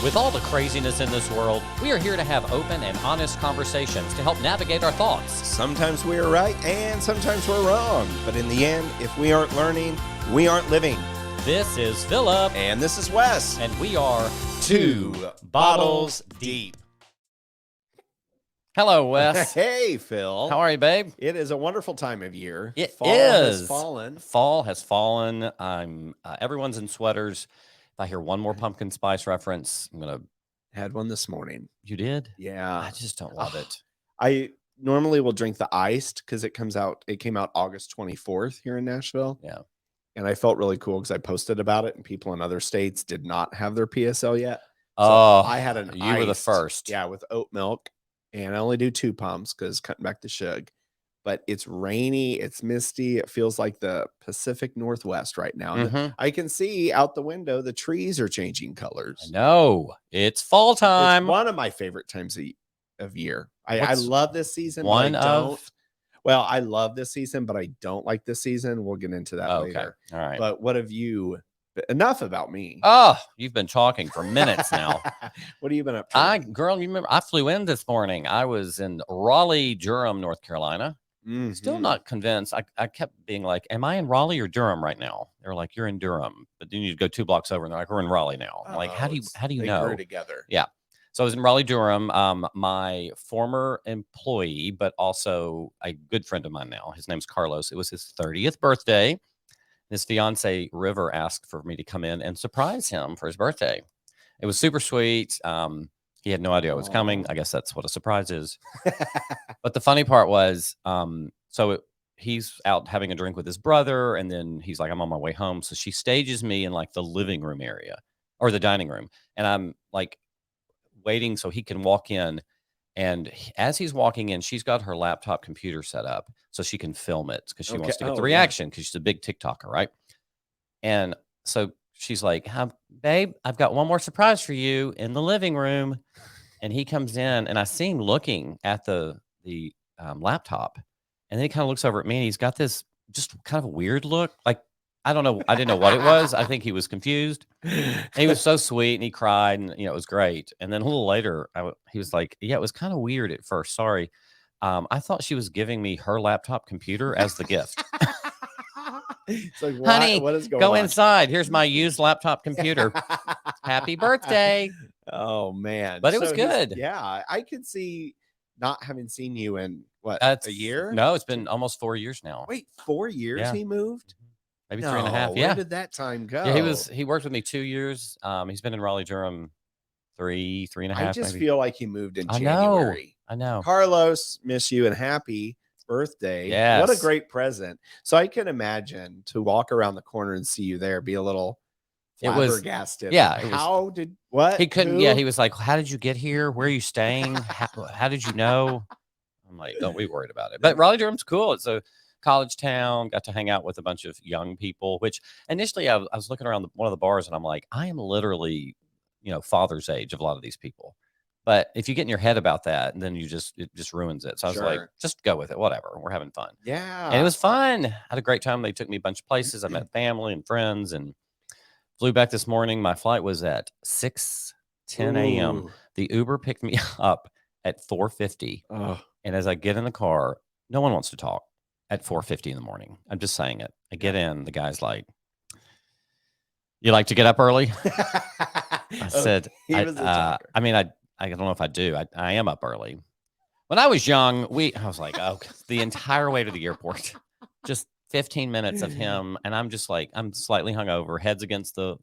With all the craziness in this world, we are here to have open and honest conversations to help navigate our thoughts. Sometimes we are right and sometimes we're wrong. But in the end, if we aren't learning, we aren't living. This is Philip. And this is Wes. And we are Two Bottles Deep. Hello, Wes. Hey, Phil. How are you, babe? It is a wonderful time of year. Fall has fallen. Fall has fallen. Everyone's in sweaters. If I hear one more pumpkin spice reference, I'm going to... Had one this morning. You did? Yeah. I just don't love it. I normally will drink the iced because it came out August 24th here in Nashville. Yeah. And I felt really cool because I posted about it and people in other states did not have their PSL yet. So I had an you were the first. Yeah, with oat milk. And I only do 2 pumps because cutting back the sugar. But it's rainy, it's misty. It feels like the Pacific Northwest right now. And I can see out the window the trees are changing colors. I know. It's fall time. It's one of my favorite times of year. I love this season. Well, I love this season, but I don't like this season. We'll get into that later. All right. But what have you... Enough about me. Oh, you've been talking for minutes now. What have you been up to? Girl, you remember I flew in this morning. I was in Raleigh, Durham, North Carolina. Still not convinced. I kept being like, am I in Raleigh or Durham right now? They were like, you're in Durham, but then you go 2 blocks over and they're like, we're in Raleigh now. I'm like, how do you know? Grew together. Yeah. So I was in Raleigh, Durham. My former employee, but also a good friend of mine now. His name's Carlos. It was his 30th birthday. His fiance River asked for me to come in and surprise him for his birthday. It was super sweet. He had no idea I was coming. I guess that's what a surprise is. But the funny part was, he's out having a drink with his brother, and then he's like, I'm on my way home. So she stages me in like the living room area or the dining room. And I'm like waiting so he can walk in. And as he's walking in, she's got her laptop computer set up so she can film it because she wants to get the reaction because she's a big TikToker, right? And so she's like, babe, I've got one more surprise for you in the living room. And he comes in and I see him looking at the laptop. And then he kind of looks over at me and he's got this just kind of a weird look. Like, I don't know. I didn't know what it was. I think he was confused. And he was so sweet and he cried and, it was great. And then a little later, he was like, yeah, it was kind of weird at first. Sorry. I thought she was giving me her laptop computer as the gift. It's like, honey, what is going on? Go inside. Here's my used laptop computer. Happy birthday. Oh, man. But it was good. Yeah. I could see not having seen you in a year? No, it's been almost 4 years now. Wait, 4 years he moved? Maybe 3.5. Yeah. Where did that time go? Yeah, he worked with me 2 years. He's been in Raleigh, Durham 3.5. I just feel like he moved in January. I know. Carlos, miss you and happy birthday. Yes. What a great present. So I can imagine to walk around the corner and see you there, be a little flabbergasted. What? He couldn't. Yeah, he was like, how did you get here? Where are you staying? How did you know? I'm like, don't be worried about it. But Raleigh, Durham's cool. It's a college town. Got to hang out with a bunch of young people, which initially I was looking around one of the bars and I'm like, I am literally, father's age of a lot of these people. But if you get in your head about that, then it just ruins it. So I was like, just go with it. Whatever. We're having fun. Yeah. And it was fun. I had a great time. They took me a bunch of places. I met family and friends and flew back this morning. My flight was at 6:10 a.m. The Uber picked me up at 4:50. And as I get in the car, no one wants to talk at 4:50 in the morning. I'm just saying it. I get in, the guy's like, you like to get up early? I said, I don't know if I do. I am up early. When I was young, I was like, the entire way to the airport, just 15 minutes of him. And I'm just like, I'm slightly hungover, heads against the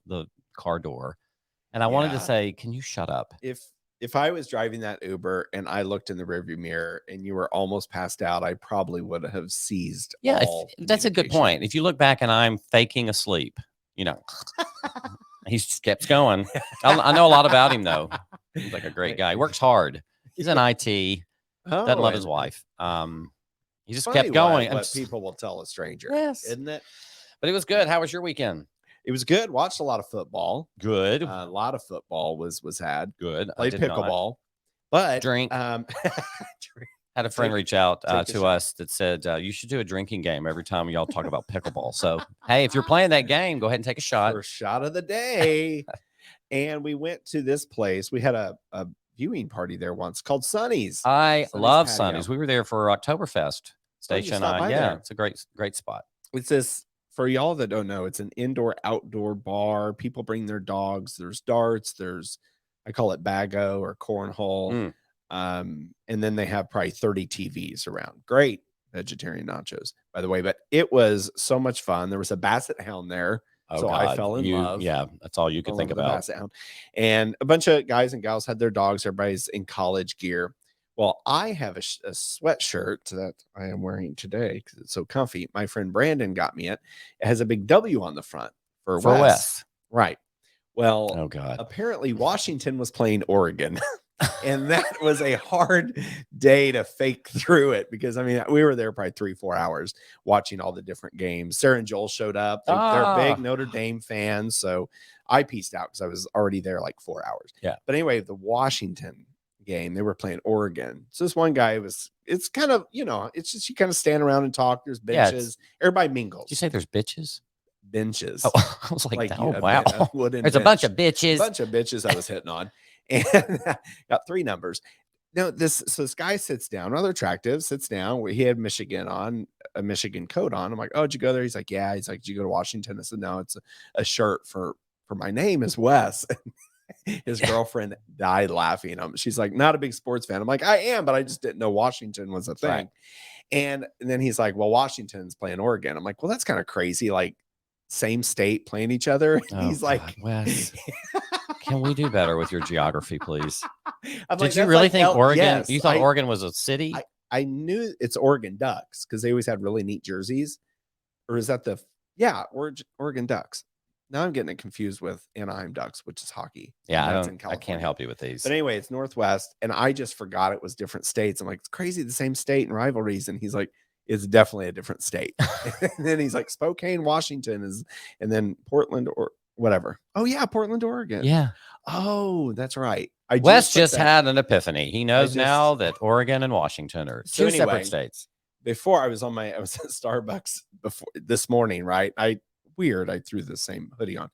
car door. And I wanted to say, can you shut up? If I was driving that Uber and I looked in the rearview mirror and you were almost passed out, I probably would have seized. Yeah, that's a good point. If you look back and I'm faking asleep, he just kept going. I know a lot about him though. He's like a great guy. He works hard. He's in IT. Doesn't love his wife. He just kept going. What people will tell a stranger, isn't it? But it was good. How was your weekend? It was good. Watched a lot of football. Good. A lot of football was had. Good. Played pickleball. But drink. Had a friend reach out to us that said, you should do a drinking game every time y'all talk about pickleball. So, hey, if you're playing that game, go ahead and take a shot. First shot of the day. And we went to this place. We had a viewing party there once called Sonny's. I love Patio. Sonny's. We were there for Oktoberfest. Station I. Yeah, it's a great spot. It's this, for y'all that don't know, it's an indoor outdoor bar. People bring their dogs. There's darts. There's, I call it bago or cornhole. And then they have probably 30 TVs around. Great vegetarian nachos, by the way. But it was so much fun. There was a basset hound there. Oh, so God. I fell in love. Yeah, that's all you could think about. Basset hound. And a bunch of guys and gals had their dogs. Everybody's in college gear. Well, I have a sweatshirt that I am wearing today because it's so comfy. My friend Brandon got me it. It has a big W on the front for Wes. Right. Well, oh, God. Apparently Washington was playing Oregon. And that was a hard day to fake through it because, I mean, we were there probably 3-4 hours watching all the different games. Sarah and Joel showed up. They're big Notre Dame fans. So I pieced out because I was already there like 4 hours. Yeah. But anyway, the Washington game, they were playing Oregon. So this one guy it's kind of, it's just you kind of stand around and talk. There's benches. Everybody mingles. Did you say there's bitches? Benches. Oh, I was like oh, wow. There's a bunch of bitches. A bunch of bitches I was hitting on. And got 3 numbers. No, this guy sits down, rather attractive, sits down. He had Michigan on, a Michigan coat on. I'm like, oh, did you go there? He's like, yeah. He's like, did you go to Washington? I said, no, it's a shirt for my name is Wes. His girlfriend died laughing. She's like, not a big sports fan. I'm like, I am, but I just didn't know Washington was a thing. Right. And then he's like, well, Washington's playing Oregon. I'm like, well, that's kind of crazy. Like same state playing each other. Oh, he's like, Wes, can we do better with your geography, please? Did you really think Oregon? Yes, you thought Oregon was a city? I knew it's Oregon Ducks because they always had really neat jerseys. Or is that Oregon Ducks? Now I'm getting it confused with Anaheim Ducks, which is hockey. Yeah, I can't help you with these. But anyway, it's Northwest, and I just forgot it was different states. I'm like, it's crazy, the same state and rivalries. And he's like, it's definitely a different state. And then he's like, Spokane, Washington is, and then Portland or whatever. Oh yeah, Portland, Oregon. Yeah. Oh, that's right. Wes just had an epiphany. He knows now that Oregon and Washington are two separate states. Before I was at Starbucks this morning, right? I threw the same hoodie on,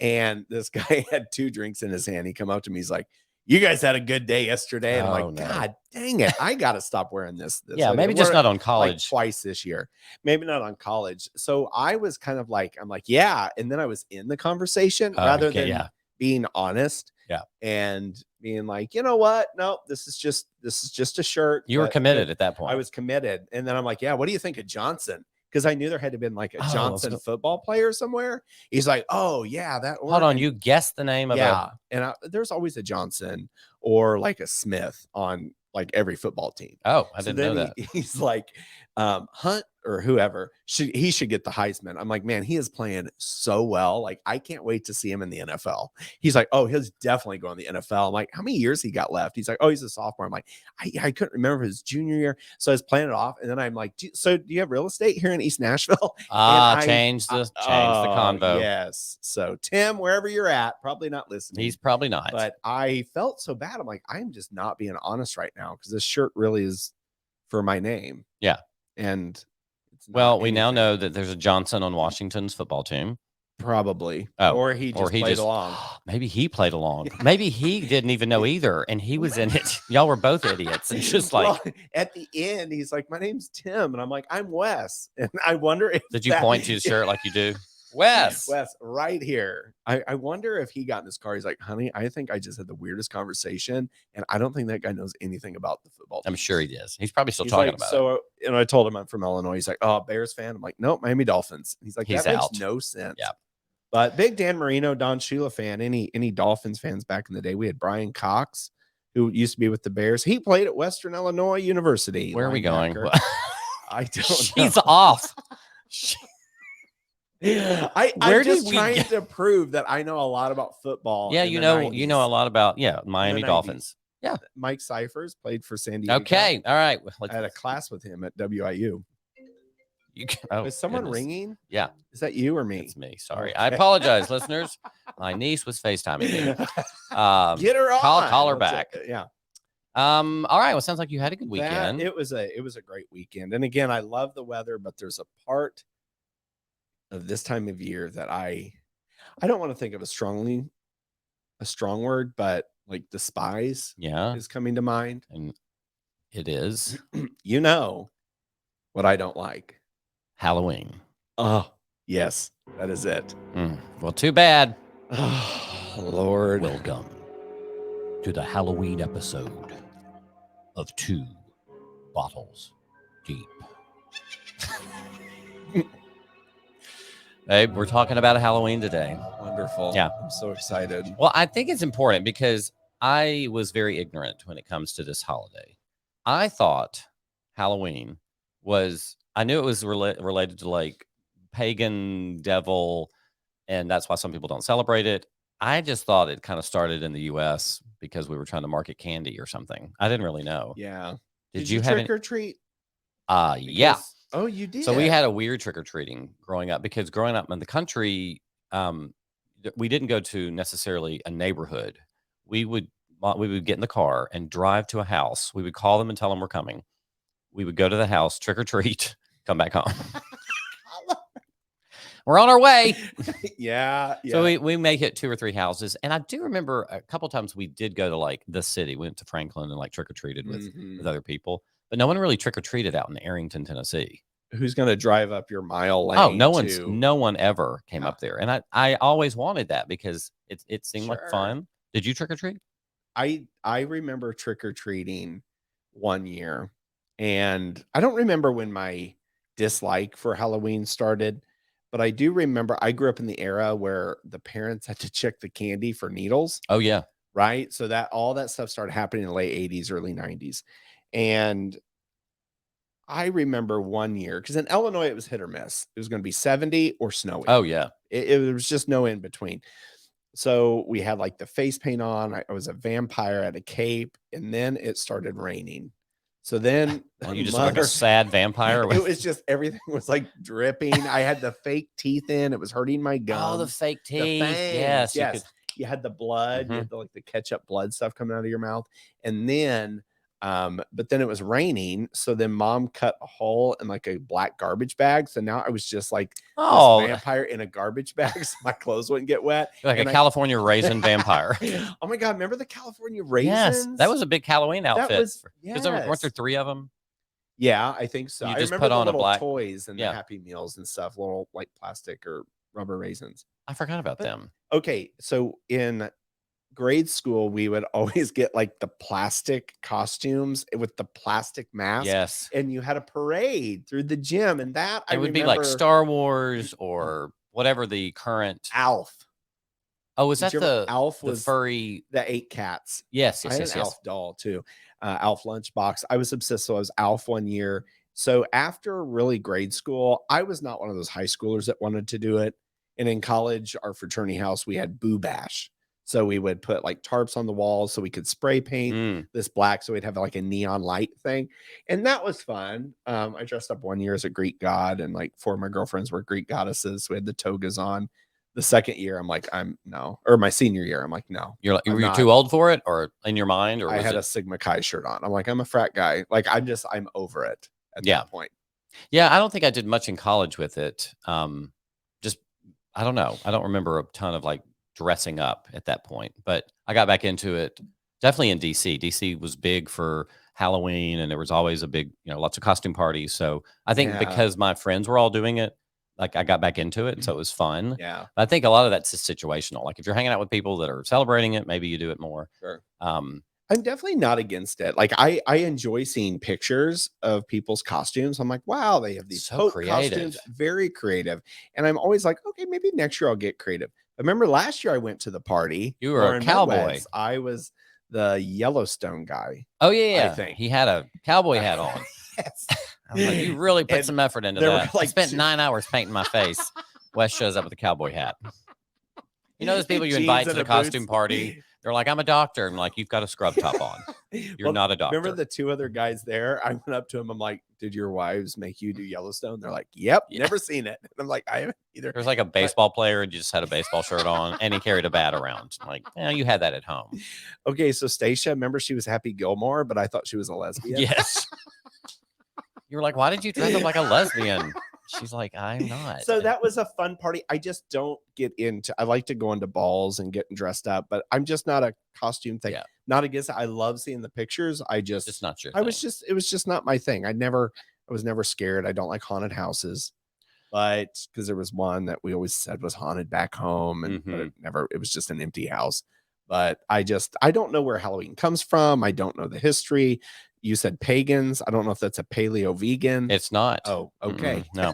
and this guy had 2 drinks in his hand. He come up to me, he's like, you guys had a good day yesterday. And I'm like, no. God dang it, I gotta stop wearing this yeah, maybe just not on college. Like twice this year, maybe not on college. So I was kind of like, I'm like, yeah, and then I was in the conversation rather than being honest. Yeah. And being like, you know what? No, this is just a shirt. You were committed at that point. I was committed. And then I'm like, yeah, what do you think of Johnson? Because I knew there had to have been like a Johnson football player somewhere. He's like, oh yeah, that Oregon. Hold on, you guessed the name of and there's always a Johnson or like a Smith on like every football team. Oh, I didn't know that. He's like, Hunt or whoever he should get the Heisman. I'm like, man, he is playing so well. Like, I can't wait to see him in the NFL. He's like, oh, he's definitely going to the NFL. I'm like, how many years he got left? He's like, oh, he's a sophomore. I'm like, I couldn't remember his junior year. So I was playing it off. And then I'm like, do you have real estate here in East Nashville? Change the convo. Yes. So Tim, wherever you're at, probably not listening. He's probably not. But I felt so bad. I'm like, I'm just not being honest right now because this shirt really is for my name. Yeah. And we now know that there's a Johnson on Washington's football team. Probably. Or he just played along. Maybe he played along. Maybe he didn't even know either. And he was in it. Y'all were both idiots. And just like at the end, he's like, my name's Tim. And I'm like, I'm Wes. And I wonder if did you point to his shirt like you do? Wes right here. I wonder if he got in his car. He's like, honey, I think I just had the weirdest conversation. And I don't think that guy knows anything about the football team. I'm sure he does. He's probably still talking about it. And I told him I'm from Illinois. He's like, oh, Bears fan. I'm like, nope, Miami Dolphins. He's like, that makes no sense. Yeah. But big Dan Marino, Don Shula fan, any Dolphins fans back in the day. We had Brian Cox, who used to be with the Bears. He played at Western Illinois University. Where are we going? I don't know. She's off. I'm just trying to prove that I know a lot about football. Yeah, you know a lot about Miami Dolphins. Yeah, Mike Cyphers played for San Diego. Okay, all right. I had a class with him at WIU. Is someone ringing? Yeah, is that you or me? It's me. Sorry, okay. I apologize, listeners. My niece was FaceTiming me. Get her on. Call her back. Yeah. All right. Well, sounds like you had a good weekend. It was a great weekend, and again, I love the weather, but there's a part of this time of year that I don't want to think of it strongly, a strong word, but like despise is coming to mind. And it is You know what I don't like? Halloween. Oh, yes, that is it. Well, too bad. Oh, Lord. Welcome to the Halloween episode of 2 Bottles Deep. Hey, we're talking about Halloween today. Wonderful. Yeah. I'm so excited. Well, I think it's important because I was very ignorant when it comes to this holiday. I thought Halloween was, I knew it was related to like pagan devil, and that's why some people don't celebrate it. I just thought it kind of started in the US because we were trying to market candy or something. I didn't really know. Yeah. Did you trick or treat? Yeah. Oh, you did. So we had a weird trick or treating growing up because growing up in the country, we didn't go to necessarily a neighborhood. We would get in the car and drive to a house. We would call them and tell them we're coming. We would go to the house, trick or treat, come back home. We're on our way. Yeah. So we may hit 2 or 3 houses. And I do remember a couple times we did go to like the city. We went to Franklin and like trick or treated with other people. But no one really trick or treated out in Arrington, Tennessee. Who's going to drive up your mile lane? Oh, no one ever came up there. And I always wanted that because it seemed like fun. Did you trick or treat? I remember trick or treating one year, and I don't remember when my dislike for Halloween started, but I do remember I grew up in the era where the parents had to check the candy for needles. Oh yeah. Right. So that all that stuff started happening in the late 80s, early 90s. And I remember one year, because in Illinois it was hit or miss. It was going to be 70 or snowy. Oh yeah. It was just no in between. So we had like the face paint on. I was a vampire at a cape, and then it started raining. So then you just look like a sad vampire. It was just everything was like dripping. I had the fake teeth in. It was hurting my gums. Oh, the fake teeth. Yes. You had the blood. You had the ketchup blood stuff coming out of your mouth, and then. But then it was raining, so then mom cut a hole in like a black garbage bag. So now I was just like this vampire in a garbage bag, so my clothes wouldn't get wet. Like a California raisin vampire. Oh my God, remember the California raisins? Yes, that was a big Halloween outfit. Weren't there 3 of them? Yeah, I think so. You I just remember put on the little a black toys and the Happy Meals and stuff, little like plastic or rubber raisins. I forgot about them. Okay, so in grade school, we would always get like the plastic costumes with the plastic mask. Yes. And you had a parade through the gym, and that it would be like Star Wars or whatever the current Alf. Oh, was that the Alf the furry that ate cats? Yes, I had an Alf doll too. Alf lunchbox. I was obsessed. So I was Alf one year. So after really grade school, I was not one of those high schoolers that wanted to do it. And in college, our fraternity house, we had Boo Bash. So we would put like tarps on the walls so we could spray paint this black. So we'd have like a neon light thing. And that was fun. I dressed up one year as a Greek god, and like 4 of my girlfriends were Greek goddesses. So we had the togas on. The second year, I'm like, or my senior year, I'm like, no. Were you too old for it, or in your mind? Or I had a Sigma Chi shirt on. I'm like, I'm a frat guy. Like, I'm over it at that point. Yeah, I don't think I did much in college with it. Just, I don't know. I don't remember a ton of like dressing up at that point, but I got back into it definitely in DC. DC was big for Halloween, and there was always a big, lots of costume parties. So I think because my friends were all doing it, like I got back into it, so it was fun. Yeah, but I think a lot of that's just situational. Like if you're hanging out with people that are celebrating it, maybe you do it more. Sure. I'm definitely not against it. Like I enjoy seeing pictures of people's costumes. I'm like, wow, they have these so creative costumes, very creative. And I'm always like, okay, maybe next year I'll get creative. I remember last year I went to the party. You were a cowboy. I was the Yellowstone guy. Oh yeah. I think he had a cowboy hat on. Yes. I was like, you really put some effort into that. I spent 9 hours painting my face. Wes shows up with a cowboy hat. You know those people you invite to the costume party? They're like, I'm a doctor. I'm like, you've got a scrub top on. You're not a doctor. Remember the 2 other guys there? I went up to him. I'm like, did your wives make you do Yellowstone? They're like, yep, never seen it. And I'm like, I haven't either. There's like a baseball player and you just had a baseball shirt on and he carried a bat around. I'm like, you had that at home. Okay, so Stacia, remember she was Happy Gilmore, but I thought she was a lesbian. Yes. You were like, why did you dress up like a lesbian? She's like, I'm not. So that was a fun party. I just don't get into. I like to go into balls and getting dressed up, but I'm just not a costume thing. Yeah. Not against it. I love seeing the pictures. It's not your I thing. was just, it was just not my thing. I was never scared. I don't like haunted houses, but because there was one that we always said was haunted back home, and but it was just an empty house. But I don't know where Halloween comes from. I don't know the history. You said pagans. I don't know if that's a paleo vegan. It's not. Oh, okay. No,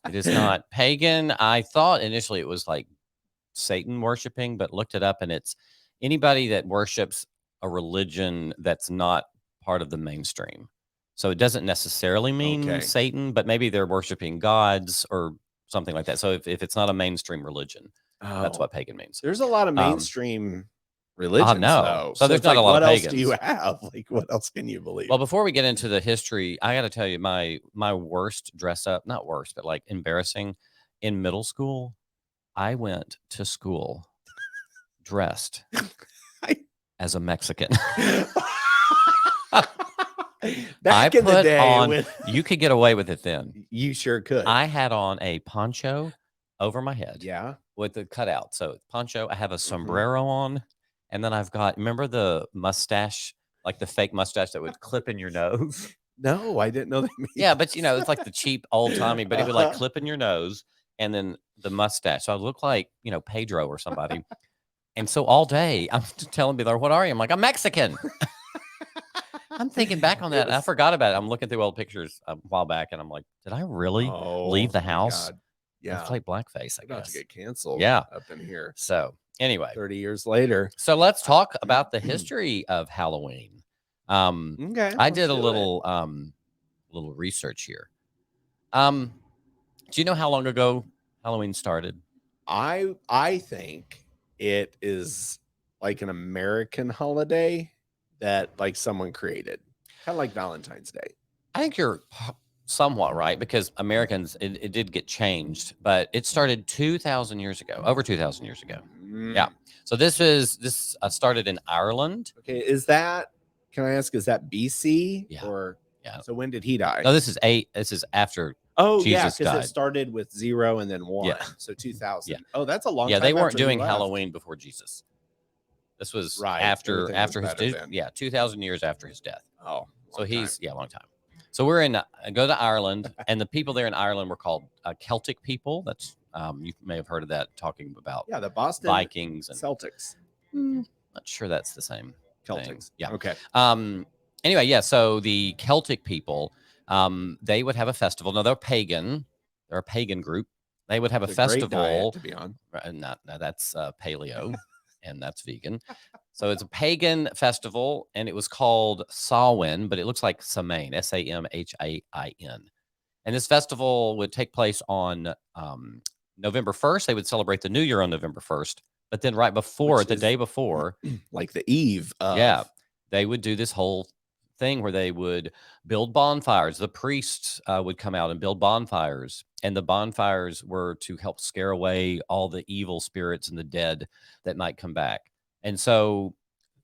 it is not. Pagan, I thought initially it was like Satan worshiping, but looked it up, and it's anybody that worships a religion that's not part of the mainstream. So it doesn't necessarily mean Satan, but maybe they're worshiping gods or something like that. So if it's not a mainstream religion, that's what pagan means. There's a lot of mainstream religions, though. So there's not a lot of pagans. What else do you have? Like, what else can you believe? Well, before we get into the history, I got to tell you my worst dress up, not worst, but like embarrassing. In middle school, I went to school dressed as a Mexican. Back in the day, you could get away with it then. You sure could. I had on a poncho over my head. Yeah. With the cutout. So poncho, I have a sombrero on, and then I've got, remember the mustache, like the fake mustache that would clip in your nose? No, I didn't know that. Yeah, but it's like the cheap old timey, but it would like clip in your nose, and then the mustache. So I look like, Pedro or somebody. And so all day I'm telling people, what are you? I'm like, I'm Mexican. I'm thinking back on that. And I forgot about it. I'm looking through old pictures a while back, and I'm like, did I really leave the house? Yeah. It's like blackface, I guess. About to get canceled. Yeah. Up in here. So anyway, 30 years later. So let's talk about the history of Halloween. Okay. I did a little research here. Do you know how long ago Halloween started? I think it is like an American holiday that like someone created, kind of like Valentine's Day. I think you're somewhat right, because Americans, it did get changed, but it started 2,000 years ago, over 2,000 years ago. Yeah. So this started in Ireland. Okay. Can I ask, is that BC? Yeah. Or yeah. So when did he die? No, this is after. Oh, Jesus because died. It started with 0 and then 1. Yeah. So 2000. Yeah. Oh, that's a long time. Yeah, they weren't doing Halloween before Jesus. This was after his death. Yeah, 2,000 years after his death. Oh, so he's a long time. So we're go to Ireland, and the people there in Ireland were called Celtic people. That's you may have heard of that, talking about the Boston Vikings and Celtics. Not sure that's the same Celtics. Thing. Yeah. Okay. Anyway, yeah. So the Celtic people, they would have a festival. No, they're pagan. They're a pagan group. They would have a festival. Great diet to be on. No, that's paleo, and that's vegan. So it's a pagan festival, and it was called Samhain, but it looks like Samhain, Samhain. And this festival would take place on November 1st. They would celebrate the New Year on November 1st. But then right before, the day before, like the eve of. they would do this whole thing where they would build bonfires. The priests would come out and build bonfires, and the bonfires were to help scare away all the evil spirits and the dead that might come back. And so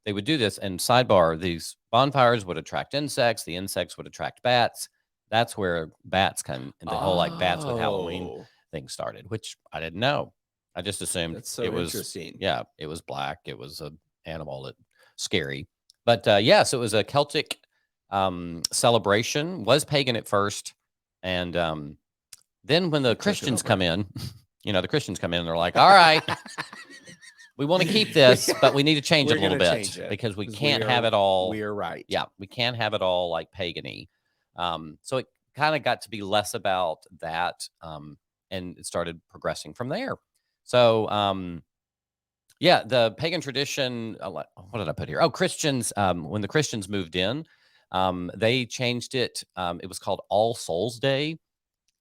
they would do this. And sidebar, these bonfires would attract insects. The insects would attract bats. That's where bats come, and the whole like bats with Halloween thing started, which I didn't know. I just assumed it was interesting. Yeah, it was black. It was an animal that scary. But so it was a Celtic celebration. Was pagan at first, and then when the Christians come in, the Christians come in and they're like, all right, we want to keep this, but we need to change it a little bit because we can't have it all. We are right. Yeah, we can't have it all like pagan-y. So it kind of got to be less about that, and it started progressing from there. So, the pagan tradition, what did I put here? Oh, Christians, when the Christians moved in, they changed it. It was called All Souls Day.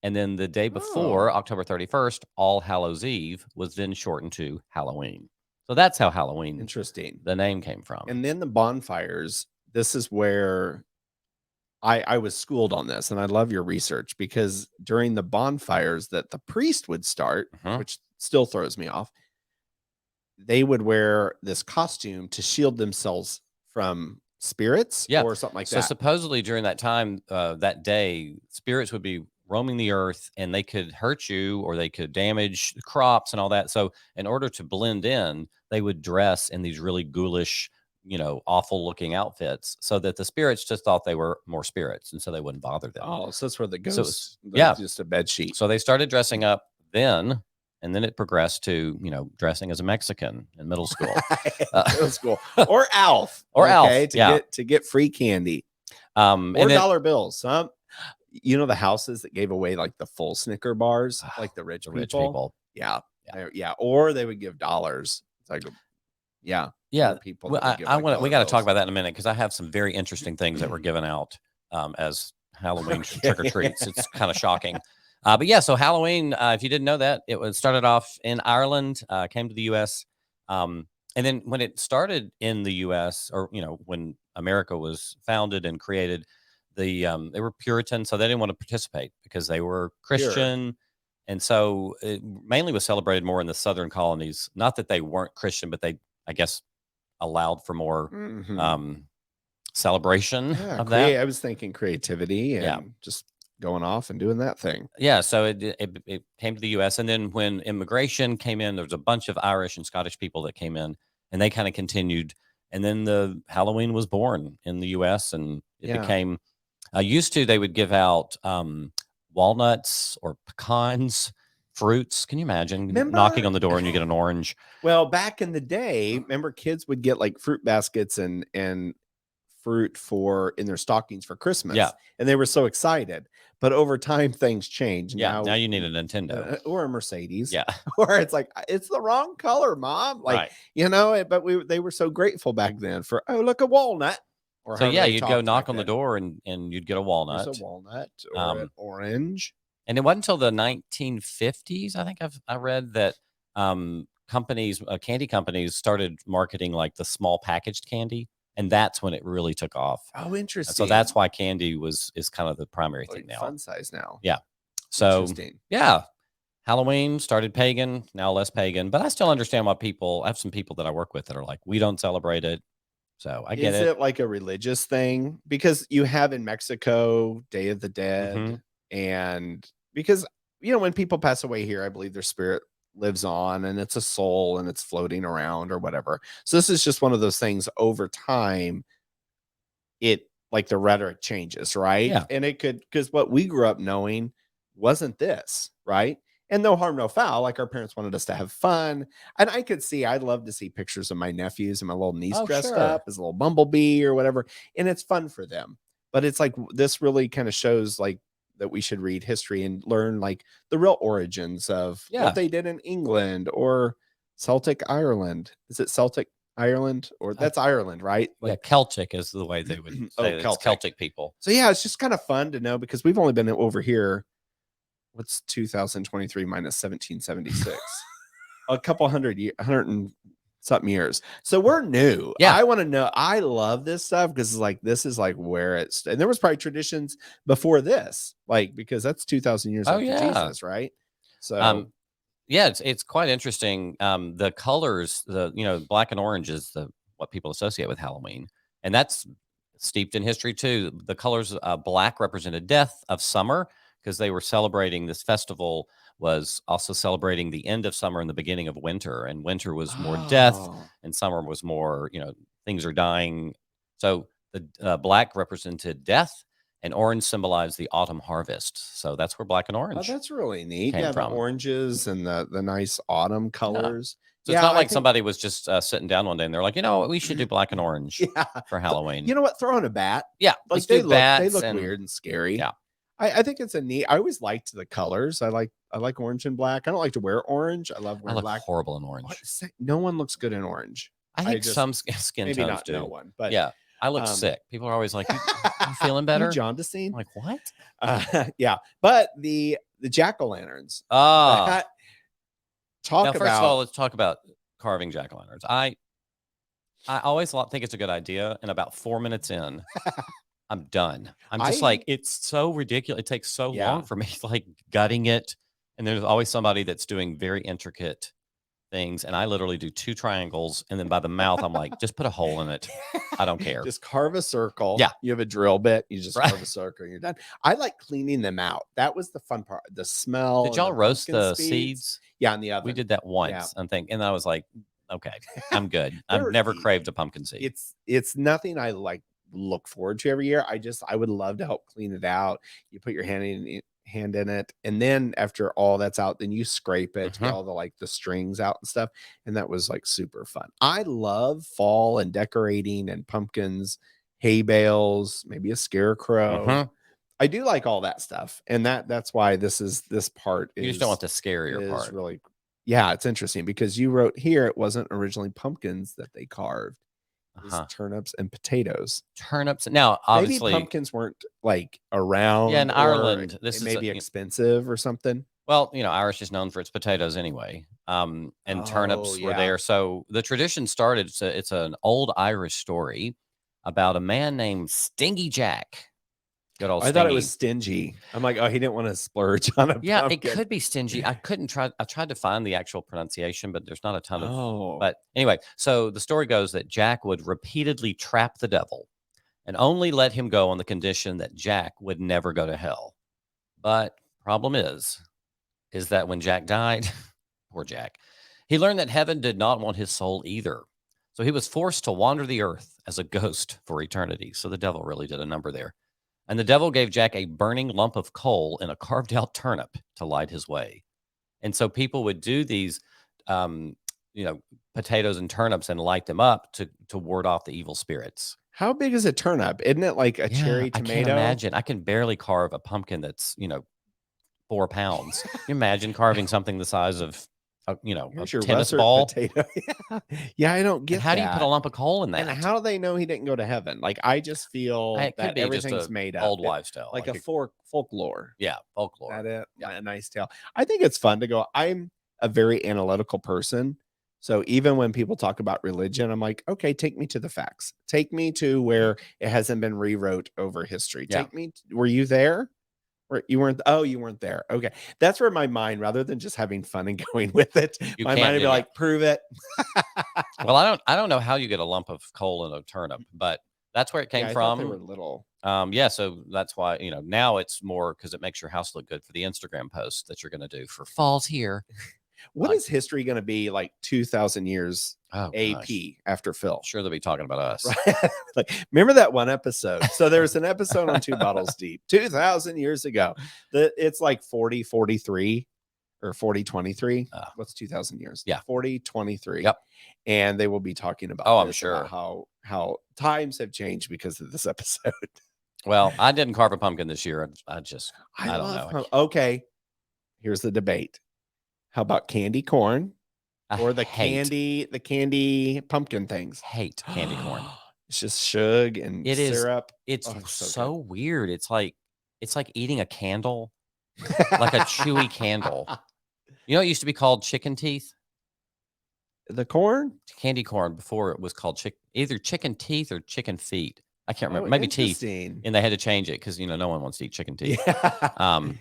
And then the day before, October 31st, All Hallows Eve, was then shortened to Halloween. So that's how Halloween, interesting, the name came from. And then the bonfires, this is where I was schooled on this, and I love your research, because during the bonfires that the priest would start, which still throws me off, they would wear this costume to shield themselves from spirits or something like that. So supposedly during that time, that day, spirits would be roaming the earth, and they could hurt you or they could damage crops and all that. So in order to blend in, they would dress in these really ghoulish, awful looking outfits, so that the spirits just thought they were more spirits, and so they wouldn't bother them. Oh, so that's where the So ghosts, yeah, just a bed sheet. so they started dressing up then, and then it progressed to dressing as a Mexican in middle school. Middle school, or Alf, or Alf, to get free candy, or and then, dollar bills. The houses that gave away like the full Snicker bars, like the rich people. Yeah. Or they would give dollars. It's like, yeah. People. Well, we got to talk about that in a minute, because I have some very interesting things that were given out as Halloween trick or treats. It's kind of shocking. But yeah, so Halloween, if you didn't know that, it started off in Ireland, came to the U.S. And then when it started in the U.S., or when America was founded and created, they were Puritan, so they didn't want to participate because they were Christian. And so it mainly was celebrated more in the southern colonies. Not that they weren't Christian, but they, I guess, allowed for more celebration of that. I was thinking creativity and just going off and doing that thing. Yeah, so it came to the U.S. And then when immigration came in, there was a bunch of Irish and Scottish people that came in, and they kind of continued. And then the Halloween was born in the U.S., and it became used to. They would give out walnuts or pecans, fruits. Can you imagine knocking on the door and you get an orange? Well, back in the day, remember, kids would get like fruit baskets and fruit in their stockings for Christmas. Yeah. And they were so excited. But over time, things change. Yeah. Now you need a Nintendo or a Mercedes. Yeah. Or it's like, it's the wrong color, Mom. Like, but they were so grateful back then for, oh, look, a walnut. Or so you'd go knock on the door and you'd get a walnut. There's a walnut or an orange. And it wasn't until the 1950s, I think I read, that companies, candy companies, started marketing like the small packaged candy, and that's when it really took off. Oh, interesting. So that's why candy is kind of the primary thing now. Fun size now. Yeah. So yeah, Halloween started pagan, now less pagan, but I still understand why I have some people that I work with that are like, we don't celebrate it. So I get it. Is it like a religious thing? Because you have in Mexico Day of the Dead, and because when people pass away here, I believe their spirit lives on, and it's a soul, and it's floating around or whatever. So this is just one of those things. Over time, it, like, the rhetoric changes, right? Yeah. And it could, because what we grew up knowing wasn't this, right? And no harm, no foul. Like, our parents wanted us to have fun. And I'd love to see pictures of my nephews and my little niece dressed up as a little bumblebee or whatever. And it's fun for them. But it's like, this really kind of shows like that we should read history and learn like the real origins of what they did in England or Celtic Ireland. Is it Celtic Ireland? Or that's Ireland, right? Like, Celtic is the way they would say it. Celtic people. So yeah, it's just kind of fun to know, because we've only been over here. What's 2023 minus 1776? A couple 100 and something years. So we're new. Yeah. I want to know. I love this stuff because this is like where it's, and there was probably traditions before this, like, because that's 2000 years after Jesus, right? So yeah, it's quite interesting. The colors, black and orange is what people associate with Halloween, and that's steeped in history too. The colors, black represented death of summer, because they were celebrating, this festival was also celebrating the end of summer and the beginning of winter. And winter was more death, and summer was more, things are dying. So the black represented death, and orange symbolized the autumn harvest. So that's where black and orange. Oh, that's really neat. Came the from. oranges and the nice autumn colors. So it's not like somebody was just sitting down one day and they're like, we should do black and orange for Halloween. You know what? Throw on a bat. Yeah. Like, they look weird and scary. Yeah. I think it's a neat. I always liked the colors. I like orange and black. I don't like to wear orange. I love wearing black. Horrible in orange. No one looks good in orange. I think some skin maybe tones not do. No one, but yeah, I look sick. People are always like, "You feeling better?" Jaundicing. I'm like, what? Yeah, but the jack-o'-lanterns. Now, First of all, let's talk about carving jack-o'-lanterns. I always think it's a good idea, and about 4 minutes in, I'm done. I'm just like, it's so ridiculous. It takes so long for me, like, gutting it. And there's always somebody that's doing very intricate things, and I literally do 2 triangles, and then by the mouth, I'm like, "Just put a hole in it. I don't care." Just carve a circle. Yeah. You have a drill bit. You just Right. carve a circle. And you're done. I like cleaning them out. That was the fun part. The smell. Did and y'all the roast pumpkin the seeds. seeds? Yeah, in the oven. We did that once, and I was like, "Okay, I'm good. I've never craved a pumpkin seed." It's nothing I like look forward to every year. I would love to help clean it out. You put your hand in it, and then after all that's out, then you scrape it to get all the like the strings out and stuff. And that was like super fun. I love fall and decorating and pumpkins, hay bales, maybe a scarecrow. I do like all that stuff, and that's why this part You just don't want the scarier is part. really, yeah, it's interesting because you wrote here it wasn't originally pumpkins that they carved. It was turnips and potatoes. Turnips. Now, Maybe obviously, pumpkins weren't like around. in or Ireland, it may be expensive or something. well, Irish is known for its potatoes anyway. And turnips were there. So the tradition started. It's an old Irish story about a man named Stingy Jack. Good old I thought it was stingy. I'm like, oh, he didn't want to splurge on a Yeah, pumpkin. it could be stingy. I tried to find the actual pronunciation, but there's not a ton of. Oh, But anyway, so the story goes that Jack would repeatedly trap the devil and only let him go on the condition that Jack would never go to hell. But problem is that when Jack died, poor Jack, he learned that heaven did not want his soul either. So he was forced to wander the earth as a ghost for eternity. So the devil really did a number there. And the devil gave Jack a burning lump of coal in a carved out turnip to light his way. And so people would do these, um, potatoes and turnips and light them up to ward off the evil spirits. how big is a turnip? Isn't it like a cherry tomato? I can't imagine. I can barely carve a pumpkin that's 4 pounds. Can you imagine carving something the size of a Here's your tennis lesser ball? potato. Yeah, I don't get And how do you put a that. lump of coal in that? And how do they know he didn't go to heaven? Like, I just feel It could that be just everything's a made up. old wives' tale, Like a folklore. yeah, folklore. That it? Yeah. A nice tale. I think it's fun to go. I'm a very analytical person. So even when people talk about religion, I'm like, okay, take me to the facts. Take me to where it hasn't been rewrote over history. Yeah. Take me. Were you there? Or you weren't? Oh, you weren't there. Okay. That's where my mind, rather than just having fun and going with it, my mind would be like, prove it. Well, I don't know how you get a lump of coal in a turnip, but that's where it came I from. thought they were little. Yeah, so that's why, now it's more because it makes your house look good for the Instagram post that you're going to do for falls here. What is history going to be like 2,000 years AP after Phil? Sure, they'll be talking about us. Right? Like, remember that one episode? So there was an episode on Two Bottles Deep 2,000 years ago. It's like 4043 or 4023. What's 2,000 years? Yeah, 4023. Yep. And they will be talking about. I'm sure about how times have changed because of this episode. Well, I didn't carve a pumpkin this year. I don't know. Okay, here's the debate. How about candy corn or the candy pumpkin things? Hate candy corn. It's just sugar and syrup. It's so weird. It's like eating a candle, like a chewy candle. It used to be called chicken teeth. The corn? Candy corn before it was called either chicken teeth or chicken feet. I can't remember. Maybe teeth. And they had to change it because no one wants to eat chicken teeth. Yeah.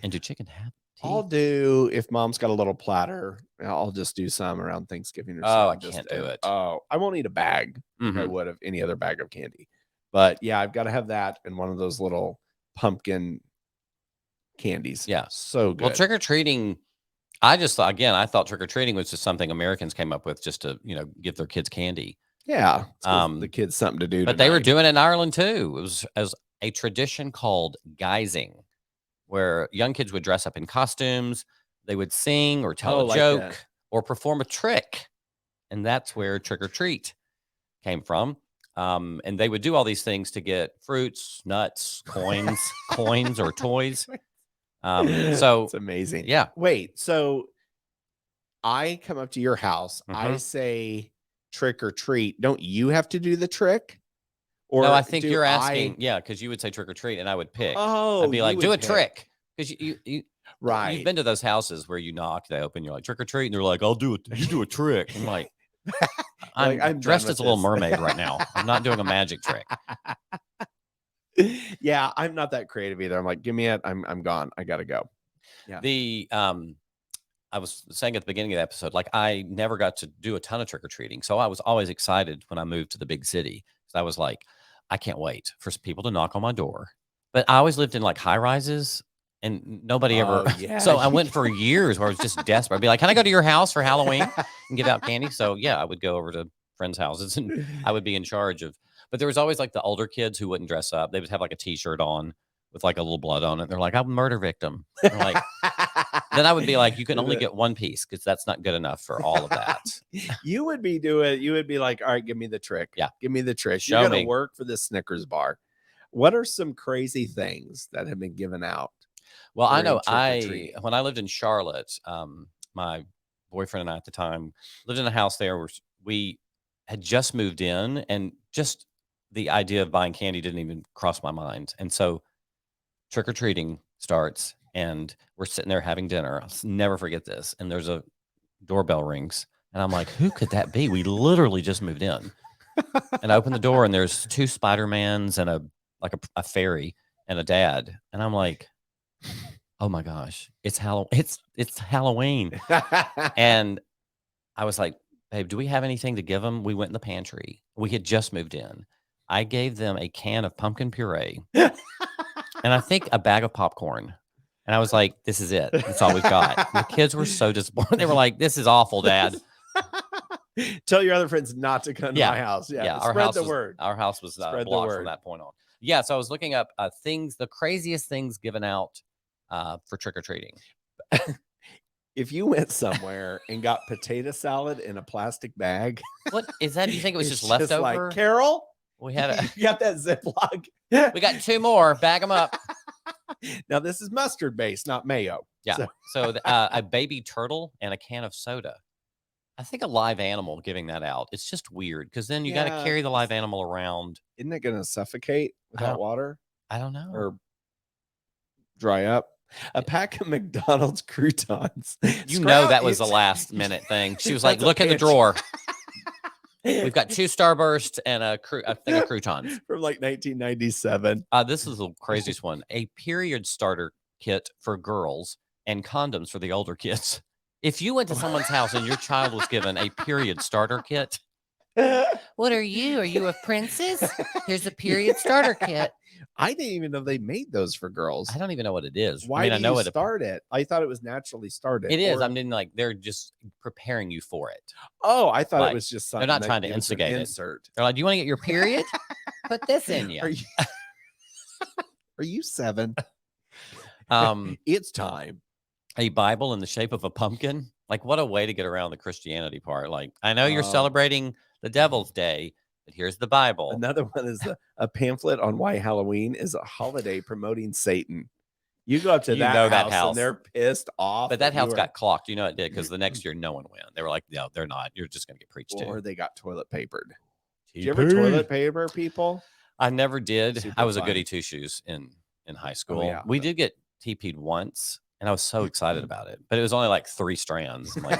And do chicken have teeth? I'll do, if mom's got a little platter, I'll just do some around Thanksgiving or something. I can't do it. Oh, I won't eat a bag like I would of any other bag of candy. But yeah, I've got to have that in one of those little pumpkin candies. Yeah. So good. Well, trick-or-treating, I thought trick-or-treating was just something Americans came up with just to, give their kids candy. Yeah. The kids something to do. But they were doing it in Ireland too. It was as a tradition called guising, where young kids would dress up in costumes. They would sing or tell a joke or perform a trick. And that's where trick-or-treat came from. And they would do all these things to get fruits, nuts, coins or toys. So it's amazing. Yeah. Wait, so I come up to your house. I say trick or treat. Don't you have to do the trick? Or no, I think you're asking. Yeah, because you would say trick or treat, and I would pick. Oh, I'd be like, do a trick, because you right. You've been to those houses where you knock, they open, you're like trick or treat, and they're like, I'll do it. You do a trick. I'm like, I'm dressed as a little mermaid right now. I'm not doing a magic trick. Yeah, I'm not that creative either. I'm like, give me it. I'm gone. I gotta go. Yeah. I was saying at the beginning of the episode, like I never got to do a ton of trick or treating. So I was always excited when I moved to the big city. So I was like, I can't wait for people to knock on my door. But I always lived in like high rises and nobody ever. Oh, yeah. So I went for years where I was just desperate. I'd be like, can I go to your house for Halloween and give out candy? So yeah, I would go over to friends' houses and I would be in charge of, but there was always like the older kids who wouldn't dress up. They would have like a t-shirt on with like a little blood on it. They're like, I'm a murder victim. They're like, then I would be like, you can only get one piece because that's not good enough for all of that. You would be like, all right, give me the trick. Yeah. Give me the trick. Show You're going me. to work for the Snickers bar. What are some crazy things that have been given out? Well, I know trick-or-treating? when I lived in Charlotte, my boyfriend and I at the time lived in a house there where we had just moved in and just the idea of buying candy didn't even cross my mind. And so trick-or-treating starts and we're sitting there having dinner. I'll never forget this. And there's a doorbell rings and I'm like, who could that be? We literally just moved in. And I open the door and there's 2 Spider-Mans and a fairy and a dad. And I'm like, oh my gosh, it's Halloween. And I was like, babe, do we have anything to give them? We went in the pantry. We had just moved in. I gave them a can of pumpkin puree and I think a bag of popcorn. And I was like, this is it. That's all we've got. The kids were so disappointed. They were like, this is awful, Dad. Tell your other friends not to come to my house. Yeah. Spread the word. Our house was blocked from that point on. Yeah. So I was looking up the craziest things given out for trick-or-treating. If you went somewhere and got potato salad in a plastic bag, what is that? Do you think it was just leftover? leftover? Like, Carol, we had you got that Ziploc. We got 2 more. Bag them up. Now this is mustard based, not mayo. Yeah. So a baby turtle and a can of soda. I think a live animal giving that out. It's just weird because then you got to carry the live animal around. Isn't it going to suffocate without water? I don't know. Or dry up. A pack of McDonald's croutons. You know that was a last minute thing. She was like, look in the drawer. We've got 2 Starburst and a thing of croutons. From like 1997. This is the craziest one. A period starter kit for girls and condoms for the older kids. If you went to someone's house and your child was given a period starter kit, what are you? Are you a princess? Here's a period starter kit. I didn't even know they made those for girls. I don't even know what it is. Why I know you start it? I thought it was naturally started. It is. I mean, like they're just preparing you for it. Oh, I thought it was just something. They're not trying to instigate it. Insert. They're like, do you want to get your period? Put this in you. Are you 7? It's time. A Bible in the shape of a pumpkin. Like, what a way to get around the Christianity part. Like, I know you're celebrating the Devil's Day, but here's the Bible. Another one is a pamphlet on why Halloween is a holiday promoting Satan. You go up to that house and they're pissed off. But that house got clocked. You know it did because the next year no one went. They were like, no, they're not. You're just going to get preached to. Or they got toilet papered. Did you ever toilet paper people? I never did. I was a goody two shoes in high school. Yeah. We did get TP'd once. And I was so excited about it, but it was only like 3 strands. Like,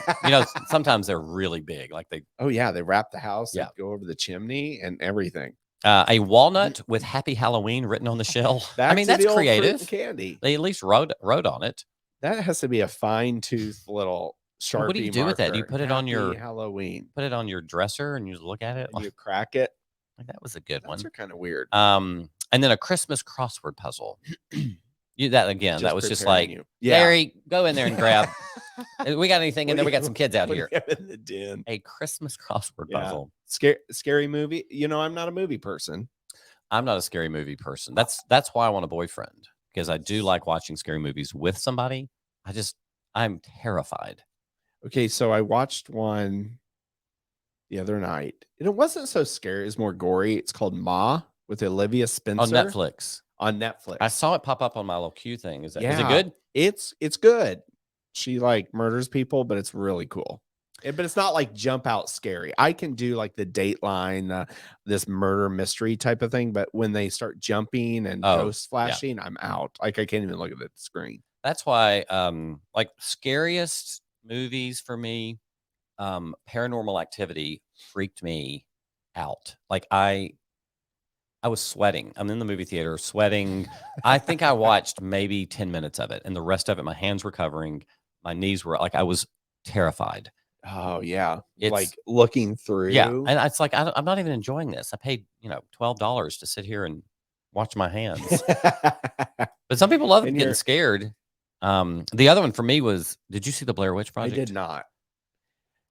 sometimes they're really big. Like they wrap the house, and go over the chimney and everything. A walnut with "Happy Halloween" written on the shell. That's creative. Candy. They at least wrote on it. That has to be a fine tooth little Sharpie. What do you do with that? Do you put it on your Halloween? Put it on your dresser and you just look at it. And you crack it. Like, that was a good one. Those are kind of weird. And then a Christmas crossword puzzle. That was just like, Larry, go in there and grab. We got anything in there? We got some kids out here. In the den. A Christmas crossword puzzle. Scary movie. I'm not a movie person. I'm not a scary movie person. That's why I want a boyfriend, because I do like watching scary movies with somebody. I'm terrified. Okay, so I watched one the other night, and it wasn't so scary. It was more gory. It's called Ma with Olivia Spencer on Netflix. I saw it pop up on my little queue thing. Is it good? It's good. She like murders people, but it's really cool. But it's not like jump out scary. I can do like the Dateline, this murder mystery type of thing. But when they start jumping and ghost flashing, I'm out. Like I can't even look at the screen. That's why, like scariest movies for me, Paranormal Activity freaked me out. Like I was sweating. I'm in the movie theater sweating. I think I watched maybe 10 minutes of it, and the rest of it, my hands were covering. my knees were like I was terrified. Oh yeah, It's like looking yeah, through. and it's like I'm not even enjoying this. I paid $12 to sit here and watch my hands. But some people love And getting you're scared. The other one for me was, did you see the Blair Witch I did Project? not.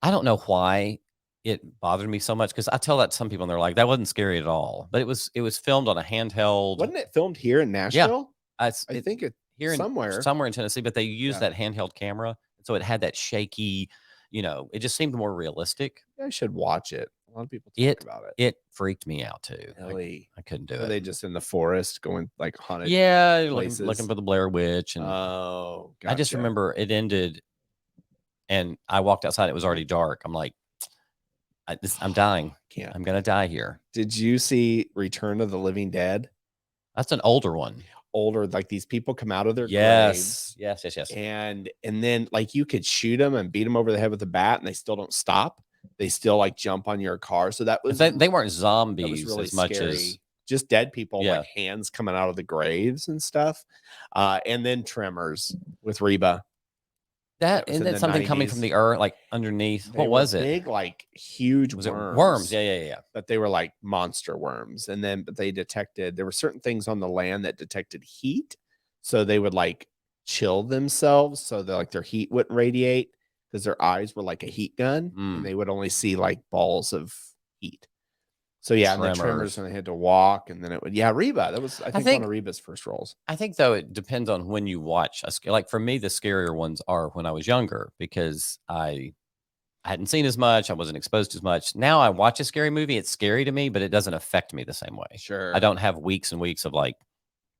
I don't know why it bothered me so much because I tell that to some people and they're like, that wasn't scary at all. But it was filmed on a handheld. Wasn't it filmed here in Yeah, Nashville? it's I it think it here in somewhere. somewhere in Tennessee, but they used Yeah. that handheld camera, so it had that shaky. It just seemed more realistic. I should watch it. A lot of people talk It about it. it freaked me out too. Really? I couldn't do Were it. they just in the forest going like haunted Yeah, looking places? for the Blair Witch, and Oh, I just gotcha. remember it ended, and I walked outside. It was already dark. I'm like, I'm dying. Can't. I'm gonna die here. Did you see Return of the Living Dead? That's an older one. Older, like these people come out of their Yes, graves, yes. and then like you could shoot them and beat them over the head with a bat, and they still don't stop. They still like jump on your car. So that was They weren't that was zombies really as much scary. as Just dead people, yeah. like hands coming out of the graves and stuff. And then Tremors with Reba. That was in isn't the it something coming from 90s. the earth, like underneath? They What were was it? big, like huge Was it worms. worms? Yeah. But they were like monster worms. And then but they detected there were certain things on the land that detected heat. So they would like chill themselves so that like their heat wouldn't radiate because their eyes were like a heat gun and they would only see like balls of heat. So yeah, and the Tremors, and they had to walk, and then it would Reba. That was I think one of Reba's first roles. I think though it depends on when you watch like for me, the scarier ones are when I was younger because I hadn't seen as much, I wasn't exposed as much. Now I watch a scary movie, it's scary to me, but it doesn't affect me the same way. Sure. I don't have weeks and weeks of like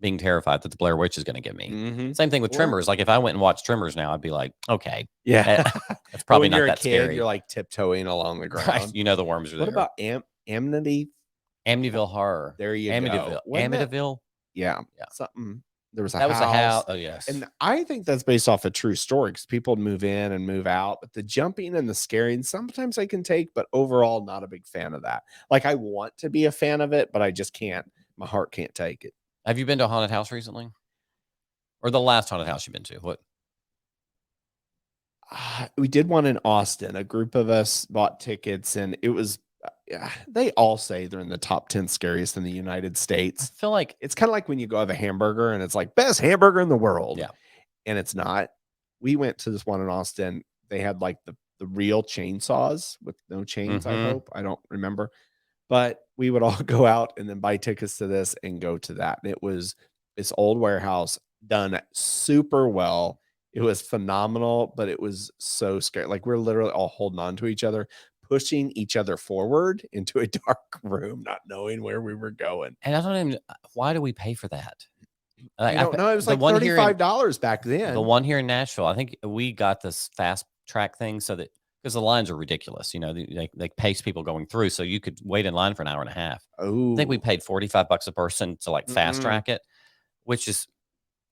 being terrified that the Blair Witch is going to get me. Mm-hmm. Same thing with Tremors. Like if I went and watched Tremors now, I'd be like, okay, yeah, that's probably not you're that a kid, scary. You're like tiptoeing along the ground. Right. The worms are what there. What about Amityville Horror? There you go. Amityville. Yeah. Something. There was a that house. was a house. Oh yes. And I think that's based off a true story because people move in and move out, but the jumping and the scaring sometimes I can take, but overall not a big fan of that. Like I want to be a fan of it, but I just can't. My heart can't take it. Have you been to a haunted house recently? Or the last haunted house you've been to? What? We did one in Austin. A group of us bought tickets, and it was. They all say they're in the top 10 scariest in the United States. I feel like it's kind of like when you go have a hamburger and it's like best hamburger in the world. Yeah. And it's not. We went to this one in Austin. They had like the real chainsaws with no chains, I hope. I don't remember. But we would all go out and then buy tickets to this and go to that. And it was this old warehouse done super well. It was phenomenal, but it was so scary. Like we're literally all holding on to each other, pushing each other forward into a dark room, not knowing where we were going. And I don't even, why do we pay for that? I don't know. It was like $35 back then. The one here in Nashville, I think we got this fast track thing so that, because the lines are ridiculous, they pace people going through. So you could wait in line for an hour and a half. Oh, I think we paid $45 a person to like fast track it, which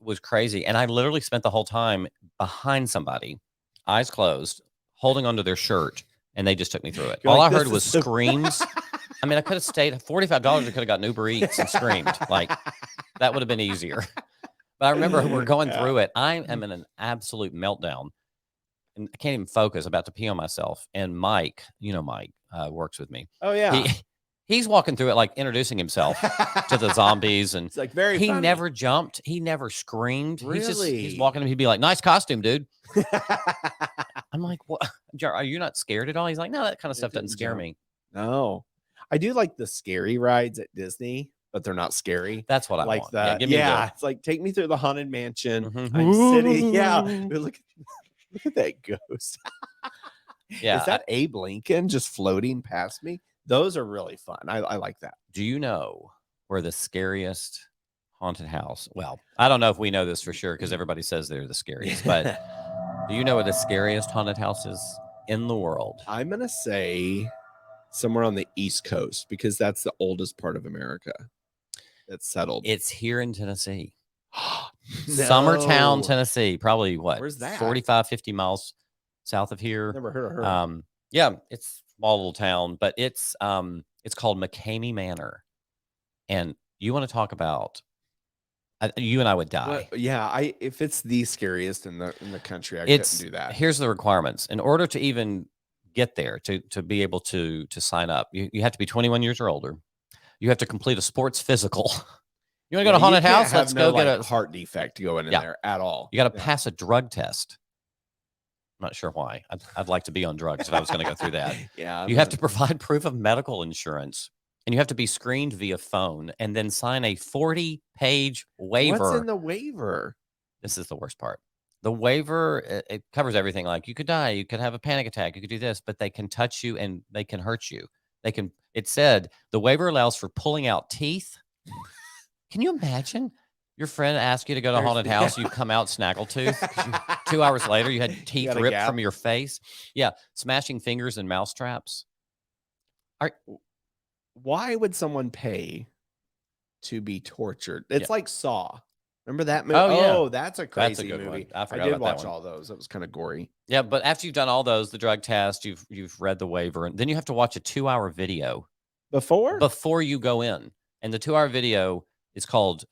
was crazy. And I literally spent the whole time behind somebody, eyes closed, holding onto their shirt, and they just took me through it. All I heard was screams. I mean, I could have stayed $45. I could have got Uber Eats and screamed. Like that would have been easier. But I remember we're going through it. I am in an absolute meltdown, and I can't even focus. About to pee on myself. And Mike, Mike works with me. Oh yeah. He's walking through it, like introducing himself to the zombies, and it's like very. He funny. never jumped. He never screamed. Really? He's walking. He'd be like, "Nice costume, dude." I'm like, "What? Are you not scared at all?" He's like, "No, that kind of stuff doesn't scare me." No, I do like the scary rides at Disney, but they're not scary. That's what I like. Want. It's like take me through the Haunted Mansion. I'm sitting. Yeah, look at that ghost. Yeah, is that Abe Lincoln just floating past me? Those are really fun. I like that. Do you know where the scariest haunted house? Well, I don't know if we know this for sure because everybody says they're the scariest, but do you know where the scariest haunted house is in the world? I'm going to say somewhere on the East Coast because that's the oldest part of America that's settled. It's here in Tennessee. No. Summertown, Tennessee. Probably what? Where's that? 45, 50 miles south of here. Never heard of her. Yeah, it's a small little town, but it's called McCamey Manor. And you want to talk about You and I would die. What? Yeah, if it's the scariest in the country, I couldn't do that. Here's the requirements. In order to even get there, to be able to sign up, you have to be 21 years or older. You have to complete a sports physical. You want to go to haunted house? Have Let's go get a heart defect going in there at all. You got to pass a drug test. I'm not sure why. I'd like to be on drugs if I was going to go through that. Yeah. You have to provide proof of medical insurance, and you have to be screened via phone and then sign a 40-page waiver. What's in the waiver? This is the worst part. The waiver, it covers everything. Like, you could die, you could have a panic attack, you could do this, but they can touch you and they can hurt you. It said the waiver allows for pulling out teeth. Can you imagine your friend asked you to go to a haunted house, you come out snaggletooth. 2 hours later, you had teeth ripped from your face. Yeah, smashing fingers and mouse traps. Why would someone pay to be tortured? It's like Saw. Remember that movie? Oh, that's a crazy movie. I did watch all those. It was kind of gory. Yeah, but after you've done all those, the drug test, you've read the waiver, and then you have to watch a 2-hour video before you go in. And the 2-hour video is called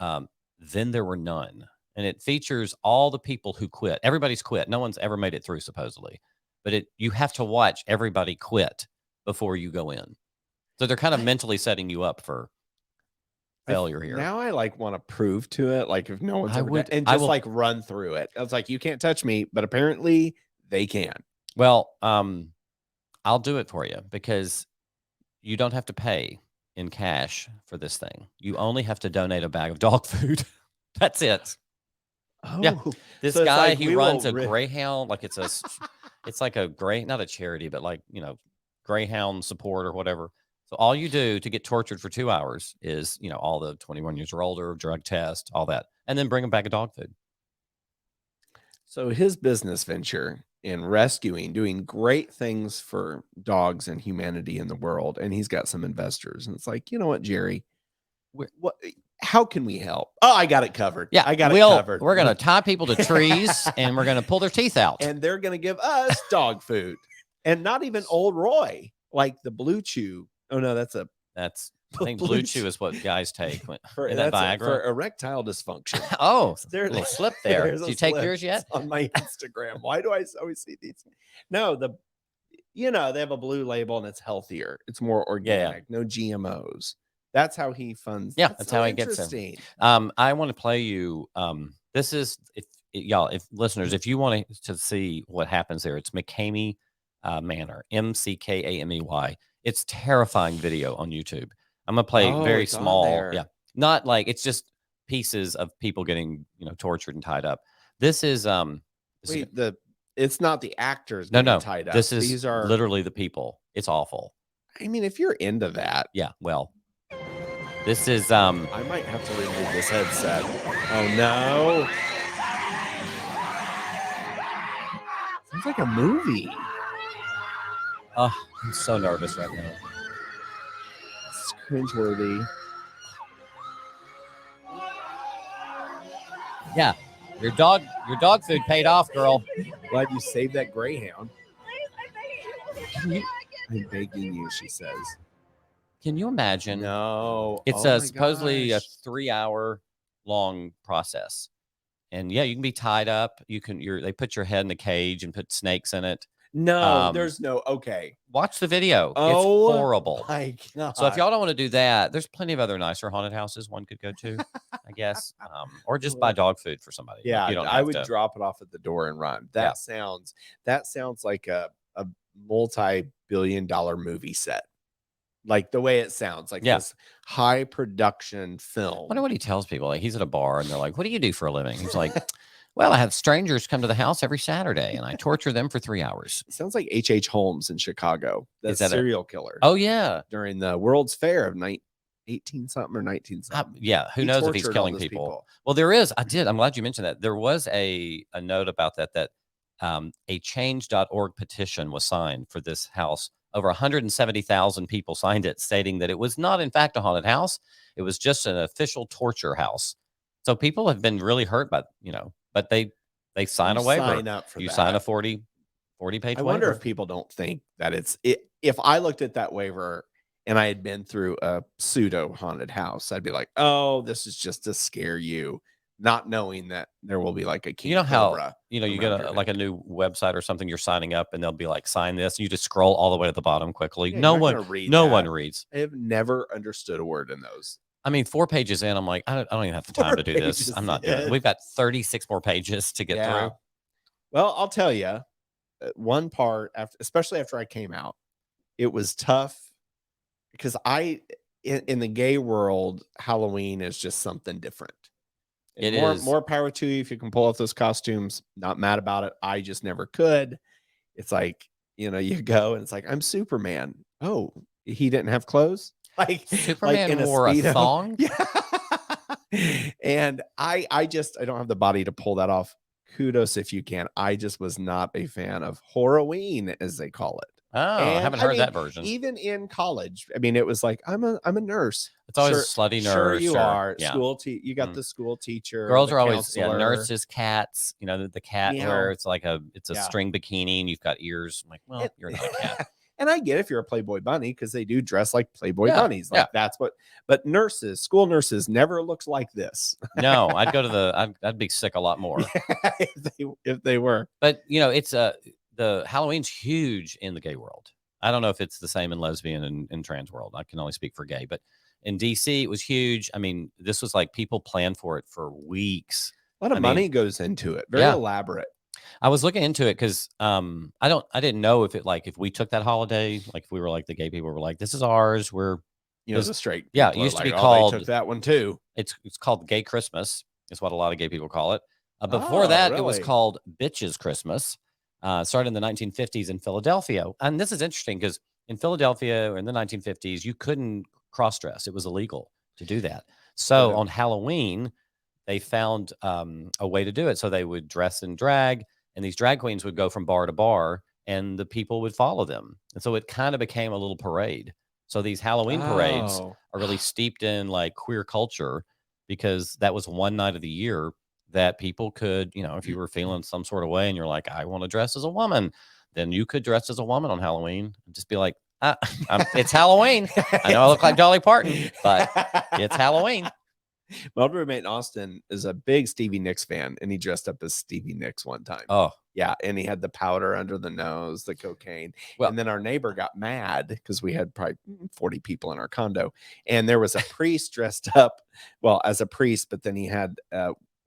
Then There Were None. And it features all the people who quit. Everybody's quit. No one's ever made it through, supposedly. But you have to watch everybody quit before you go in. So they're kind of mentally setting you up for failure here. Now I want to prove to it, if no one's ever done, and just run through it. I was like, you can't touch me, but apparently they can. Well, I'll do it for you because you don't have to pay in cash for this thing. You only have to donate a bag of dog food. That's it. Oh, yeah. This guy, he runs a Greyhound, it's like a not a charity, but Greyhound support or whatever. So all you do to get tortured for 2 hours is, all the 21 years or older, drug test, all that, and then bring them back a dog food. So his business venture in rescuing, doing great things for dogs and humanity in the world, and he's got some investors. And it's like, you know what, Jerry? How can we help? Oh, I got it covered. Yeah, I got it covered. We're going to tie people to trees and we're going to pull their teeth out. And they're going to give us dog food. And not even Old Roy, like the Blue Chew. Oh, no, I think Blue Chew is what guys take. For Viagra? For erectile dysfunction. Oh, there's a little slip there. Did you take yours yet? On my Instagram. Why do I always see these? No, they have a blue label and it's healthier. It's more organic. No GMOs. That's how he funds. Yeah, that's how he gets them. I want to play you. This is if listeners, if you want to see what happens there, it's McCamey Manor, McKamey. It's terrifying video on YouTube. I'm gonna play very small. Yeah, not it's just pieces of people getting tortured and tied up. This is it's not the actors. No, tied up. These are literally the people. It's awful. I mean, if you're into that, yeah. Well. This is I might have to remove this headset. Oh no. Sounds like a movie. Oh, I'm so nervous right now. It's cringeworthy. Yeah. Your dog food paid off, girl. Glad you saved that Greyhound. I'm begging you, she says. Can you imagine? No. It's supposedly a 3-hour long process. And yeah, you can be tied up. They put your head in a cage and put snakes in it. No, there's no. Okay. Watch the video. Oh, it's horrible. My God. So if y'all don't want to do that, there's plenty of other nicer haunted houses one could go to, I guess. Or just buy dog food for somebody. Yeah, I would drop it off at the door and run. That sounds like a multi-billion-dollar movie set. Like the way it sounds, this high production film. I wonder what he tells people. He's at a bar and they're like, "What do you do for a living?" He's like, "Well, I have strangers come to the house every Saturday and I torture them for 3 hours." It sounds like H.H. Holmes in Chicago. That's a serial killer. Oh yeah, during the World's Fair of 18 something or 19 something. Yeah, who knows if he's killing people? Well, there is. I'm glad you mentioned that. There was a note about that a change.org petition was signed for this house. Over 170,000 people signed it, stating that it was not, in fact, a haunted house. It was just an official torture house. So people have been really hurt by, but they sign a waiver. Sign up for that. Sign a 40-page waiver. I wonder if people don't think that if I looked at that waiver and I had been through a pseudo haunted house, I'd be like, oh, this is just to scare you. not knowing that there will be like a king You know how, cobra. you around get your like a neck. new website or something, you're signing up and they'll be like, sign this. And you just scroll all the way to the bottom quickly. Yeah, you're No not one, gonna read no one that. reads. I have never understood a word in those. I mean, 4 pages in, I'm like, I don't even have the time 4 to do this. pages I'm not doing it. in. We've got 36 more pages to get Yeah. through. Well, I'll tell you, one part after, especially after I came out, it was tough because in the gay world, Halloween is just something different. And It is. more power to you if you can pull off those costumes. Not mad about it. I just never could. It's like, you go and it's like, I'm Superman. Oh, he didn't have clothes? Like Superman in a wore a Speedo. thong? Yeah. And I don't have the body to pull that off. Kudos if you can. I just was not a fan of Horroween, as they call it. Oh, I And haven't heard that version. even in college, I mean, it was like, I'm a nurse. It's always a slutty nurse. Sure you are. Yeah. You got the school teacher. Girls the are always counselor. nurses, cats. The cat Meow. where it's like a Yeah. string bikini and you've got ears. I'm like, well, you're not a cat. And I get if you're a Playboy bunny because they do dress like Playboy bunnies. Like that's what. But school nurses never looked like this. No, I'd go to I'd be sick a lot more. if they were. But it's the Halloween's huge in the gay world. I don't know if it's the same in lesbian and trans world. I can only speak for gay, but in DC it was huge. I mean, this was like people planned for it for weeks. A lot of money goes into it. Very elaborate. I was looking into it because I didn't know if if we took that holiday, like if we were like the gay people were like, this is ours. We're the straight. It used to be called. They took that one too. It's called Gay Christmas. Is what a lot of gay people call it. Before that, it was called Bitches Christmas. Started in the 1950s in Philadelphia, and this is interesting because in Philadelphia in the 1950s, you couldn't cross dress; it was illegal to do that. So on Halloween, they found a way to do it. So they would dress in drag, and these drag queens would go from bar to bar, and the people would follow them. And so it kind of became a little parade. So these Halloween parades are really steeped in like queer culture because that was one night of the year that people could, if you were feeling some sort of way and you're like, I want to dress as a woman, then you could dress as a woman on Halloween and just be like, it's Halloween. I know I look like Dolly Parton, but it's Halloween. My old roommate in Austin is a big Stevie Nicks fan, and he dressed up as Stevie Nicks one time. Oh, yeah. And he had the powder under the nose, the cocaine. Well, and then our neighbor got mad because we had probably 40 people in our condo. And there was a priest dressed up, as a priest, but then he had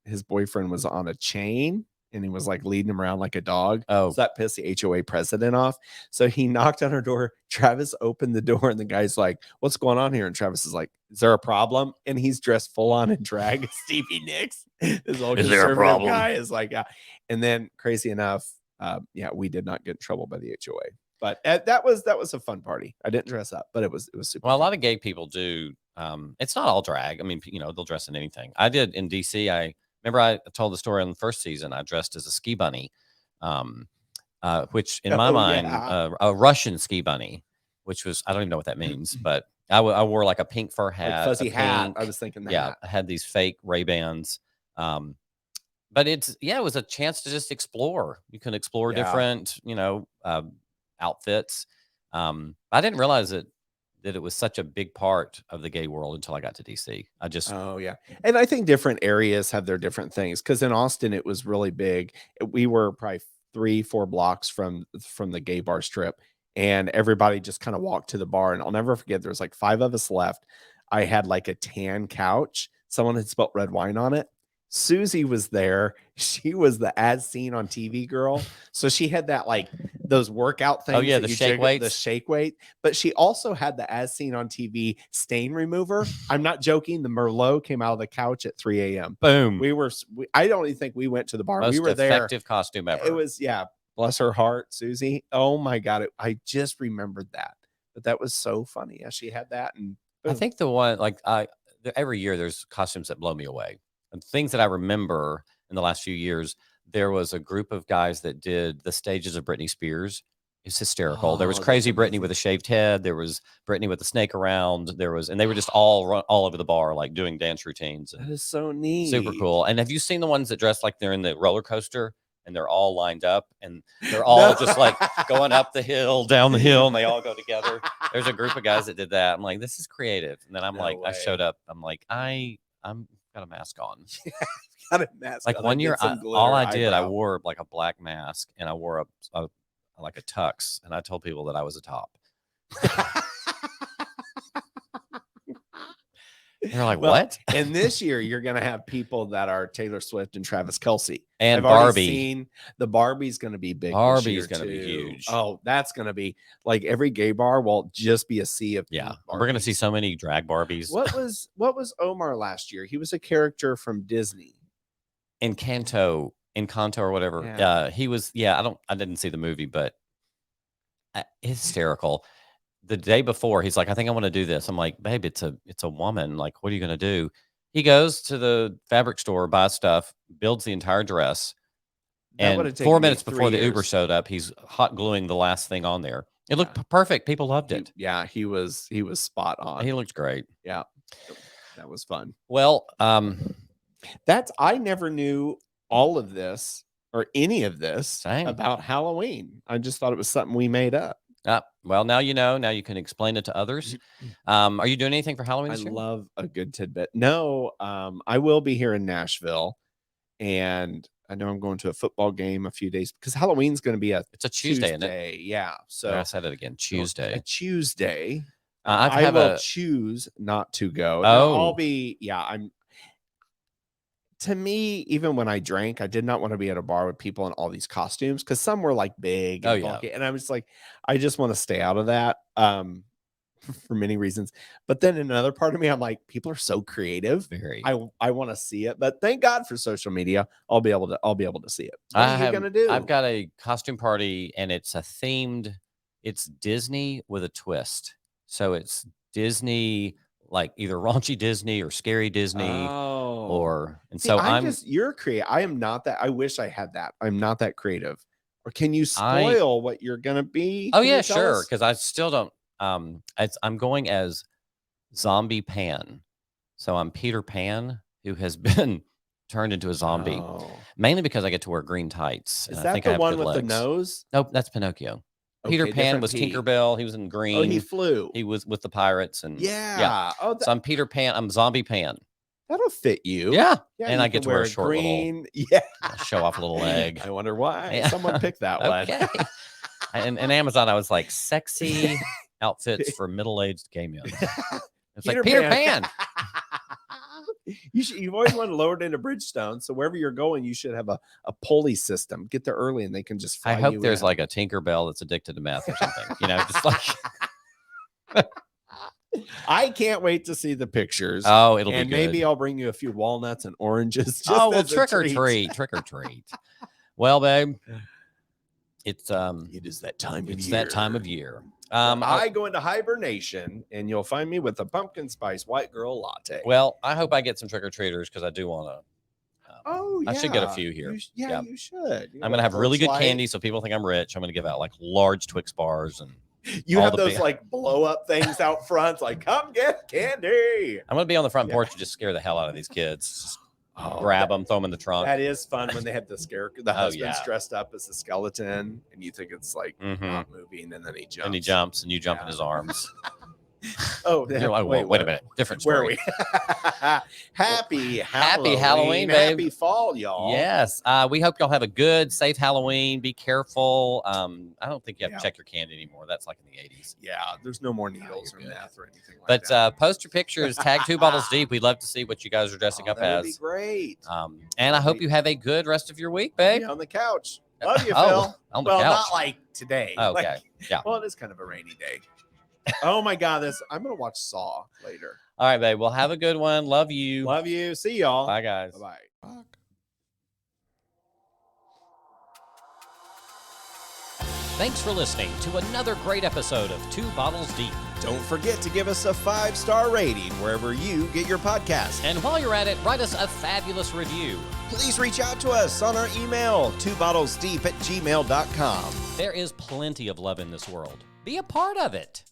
his boyfriend was on a chain. And he was like leading him around like a dog. Oh, so that pissed the HOA president off. So he knocked on her door. Travis opened the door, and the guy's like, "What's going on here?" And Travis is like, "Is there a problem?" And he's dressed full on in drag. Stevie Nicks, this old is there a problem? Guy is like, yeah. And then crazy enough, we did not get in trouble by the HOA. But that was a fun party. I didn't dress up, but it was super. Well, a lot of gay people do. It's not all drag. I mean, they'll dress in anything. I did in DC. Remember I told the story in the first season. I dressed as a ski bunny, which in my mind, a Russian ski bunny, which was, I don't even know what that means, but I wore like a pink fur hat, like fuzzy hat. I was thinking that. Yeah, I had these fake Ray-Bans. But it was a chance to just explore. You can explore different, outfits. I didn't realize that it was such a big part of the gay world until I got to DC. And I think different areas have their different things. Because in Austin, it was really big. We were probably 3-4 blocks from the gay bar strip, and everybody just kind of walked to the bar. And I'll never forget, there was like 5 of us left. I had like a tan couch. Someone had spelt red wine on it. Susie was there. She was the as seen on TV girl. So she had that like those workout things. Oh yeah, the shake weights. The shake weight. But she also had the as seen on TV stain remover. I'm not joking. The Merlot came out of the couch at 3 a.m. Boom. I don't even think we went to the bar. Most we were there. Effective costume ever. It was, bless her heart, Susie. Oh my God. I just remembered that. But that was so funny. Yeah, she had that. And boom. I think the one every year there's costumes that blow me away. And things that I remember in the last few years, there was a group of guys that did the stages of Britney Spears. It's hysterical. There was Crazy Britney with a shaved head. There was Britney with a snake around. And they were just all over the bar, like doing dance routines. That is so neat. Super cool. And have you seen the ones that dress like they're in the roller coaster and they're all lined up and they're all just like going up the hill, down the hill, and they all go together? There's a group of guys that did that. I'm like, this is creative. And then I'm I showed up. I'm like, I'm got a mask on. got a mask. Like on. one year, some all I glitter did, I eyebrow. wore like a black mask and I wore like a tux, and I told people that I was a top. They're like, Well, what? And this year, you're going to have people that are Taylor Swift and Travis Kelce. And I've Barbie. already seen the Barbie's going to be big. Barbie's going to be huge. Oh, that's going to be like every gay bar will just be a sea of Yeah. pink We're going to see Barbies. so many drag Barbies. What was Omar last year? He was a character from Disney. Encanto or whatever. Yeah. He was, I didn't see the movie, but hysterical. The day before, he's like, I think I want to do this. I'm like, babe, it's a woman. Like, what are you going to do? He goes to the fabric store, buys stuff, builds the entire dress. And 4 minutes before the Uber showed up, he's hot gluing the last thing on there. It looked perfect. People loved it. He was spot on. He looked great. Yeah. That was fun. Well, I never knew all of this or any of this Same. about Halloween. I just thought it was something we made up. Well, now you know. Now you can explain it to others. Are you doing anything for Halloween this year? I love a good tidbit. No, I will be here in Nashville, and I know I'm going to a football game a few days because Halloween's going to be it's a Tuesday, isn't it? Yeah. So I said it again. Tuesday. A Tuesday. I will choose not to go. Oh, now, I'll be. Yeah, to me, even when I drank, I did not want to be at a bar with people in all these costumes because some were like big and bulky, and I was like, I just want to stay out of that for many reasons. But then in another part of me, I'm like, people are so creative. Very. I want to see it, but thank God for social media. I'll be able to see it. What are you gonna do? I've got a costume party, and it's it's Disney with a twist. So it's Disney, like either raunchy Disney or scary Disney. You're creative. I am not that. I wish I had that. I'm not that creative. Or can you spoil what you're gonna be? Oh yeah, sure. Because I still don't. I'm going as Zombie Pan, so I'm Peter Pan who has been turned into a zombie, mainly because I get to wear green tights. Is that the one with the nose? Nope, that's Pinocchio. Peter Pan was Tinkerbell. He was in green. Oh, he flew. He was with the pirates and yeah. Oh, so I'm Peter Pan. I'm Zombie Pan. That'll fit you. Yeah. And I get to wear a short green. Show off a little leg. I wonder why someone picked that one. And Amazon, I was like, sexy outfits for middle-aged gay men. It's like Peter Pan. You've always wanted to lower it into Bridgestone, so wherever you're going, you should have a pulley system. Get there early, and they can just fly I hope there's like a Tinkerbell that's addicted to meth or something. Just like. I can't wait to see the pictures. Oh, it'll be good. Maybe I'll bring you a few walnuts and oranges. Trick or treat. Trick or treat. Well, babe, it is that time of year. It's that time of year. I go into hibernation, and you'll find me with a pumpkin spice white girl latte. Well, I hope I get some trick or treaters because I do want to. I should get a few here. You should. I'm going to have really good candy so people think I'm rich. I'm going to give out like large Twix bars and. You have those like blow up things out front, like come get candy. I'm gonna be on the front porch and just scare the hell out of these kids. Just grab them, throw them in the trunk. That is fun when they have the husband's dressed up as a skeleton, and you think it's like not moving, and then he jumps. And he jumps, and you jump in his arms. You're like, wait a minute, different story. Where are we? Happy Halloween, babe. Happy fall, y'all. Yes, we hope y'all have a good, safe Halloween. Be careful. I don't think you have to check your candy anymore. That's like in the 80s. Yeah, there's no more needles or meth or anything like that. But post your pictures. Tag 2 Bottles Deep. We'd love to see what you guys are dressing up as. That'd be great. And I hope you have a good rest of your week, babe. On the couch. Love you, Phil. On the couch. Not like today. Oh, okay. Yeah. Well, it is kind of a rainy day. Oh my God, I'm gonna watch Saw later. All right, babe. Well, have a good one. Love you. Love you. See y'all. Bye, guys. Bye. Thanks for listening to another great episode of 2 Bottles Deep. Don't forget to give us a 5-star rating wherever you get your podcast. And while you're at it, write us a fabulous review. Please reach out to us on our email, 2bottlesdeep@gmail.com. There is plenty of love in this world. Be a part of it.